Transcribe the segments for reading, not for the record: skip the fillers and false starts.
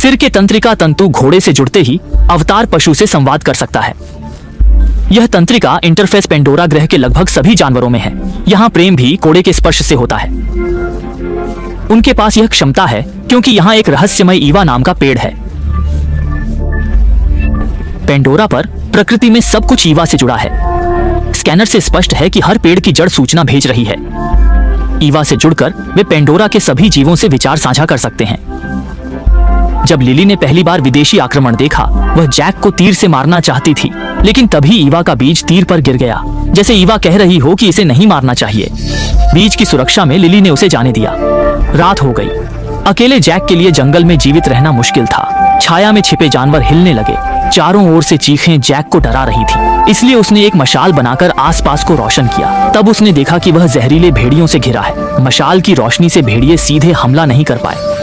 सिर के तंत्रिका तंतु घोड़े से जुड़ते ही अवतार पशु से संवाद कर सकता है। यह तंत्रिका इंटरफेस पेंडोरा ग्रह के लगभग सभी जानवरों में है। यहाँ प्रेम भी कोड़े के स्पर्श से होता है। उनके पास यह क्षमता है क्योंकि यहाँ एक रहस्यमय ईवा नाम का पेड़ है। पेंडोरा पर प्रकृति में सब कुछ ईवा से जुड़ा है। स्कैनर से स्पष्ट है कि हर पेड़ की जड़ सूचना भेज रही है। ईवा से जुड़कर वे पेंडोरा के सभी जीवों से विचार साझा कर सकते हैं। जब लिली ने पहली बार विदेशी आक्रमण देखा, वह जैक को तीर से मारना चाहती थी, लेकिन तभी ईवा का बीज तीर पर गिर गया, जैसे ईवा कह रही हो कि इसे नहीं मारना चाहिए। बीज की सुरक्षा में लिली ने उसे जाने दिया। रात हो गई। अकेले जैक के लिए जंगल में जीवित रहना मुश्किल था। छाया में छिपे जानवर हिलने लगे। चारों ओर से चीखें जैक को डरा रही थी, इसलिए उसने एक मशाल बनाकर आसपास को रोशन किया। तब उसने देखा कि वह जहरीले भेड़ियों से घिरा है। मशाल की रोशनी से भेड़िए सीधे हमला नहीं कर पाए,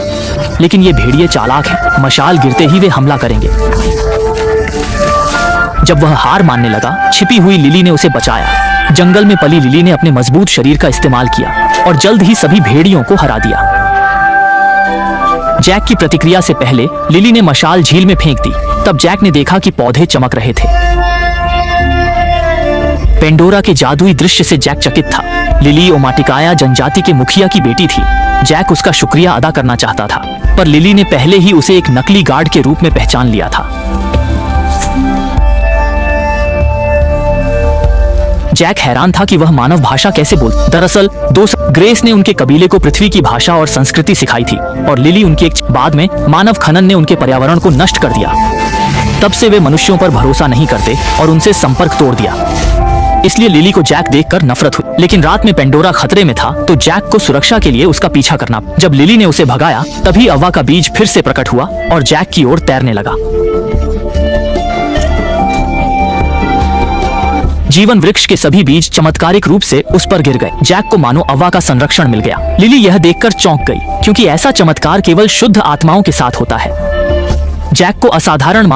लेकिन ये भेड़िए चालाक हैं। मशाल गिरते ही वे हमला करेंगे। जब वह हार मानने लगा, छिपी हुई लिली ने उसे बचाया। जंगल में पली लिली ने अपने मजबूत शरीर का इस्तेमाल किया और जल्द ही सभी भेड़ियों को हरा दिया। जैक की प्रतिक्रिया से पहले लिली ने मशाल झील में फेंक दी। तब जैक ने देखा कि पौधे चमक रहे थे। पेंडोरा के जादुई दृश्य से जैक चकित था। लिली ओमाटिकाया जनजाति के मुखिया की बेटी थी। जैक उसका शुक्रिया अदा करना चाहता था, पर लिली ने पहले ही उसे एक नकली गार्ड के रूप में पहचान लिया था। जैक हैरान था कि वह मानव भाषा कैसे बोलता। दरअसल दोस्त ग्रेस ने उनके कबीले को पृथ्वी की भाषा और संस्कृति सिखाई थी, और लिली उनकी बाद में मानव खनन ने उनके पर्यावरण को नष्ट कर दिया। तब से वे मनुष्यों पर भरोसा नहीं करते और उनसे संपर्क तोड़ दिया। इसलिए लिली को जैक देखकर नफरत हुई। लेकिन रात में पेंडोरा खतरे में था, तो जैक को सुरक्षा के लिए उसका पीछा करना। जब लिली ने उसे भगाया, तभी अव्वा का बीज फिर से प्रकट हुआ और जैक की ओर तैरने लगा। जीवन वृक्ष के सभी बीज चमत्कारिक रूप से उस पर गिर गए। जैक को मानो अव्वा का संरक्षण मिल गया। लिली यह देखकर चौंक गई, क्योंकि ऐसा चमत्कार केवल शुद्ध आत्माओं के साथ होता है। जैक को असाधारण मान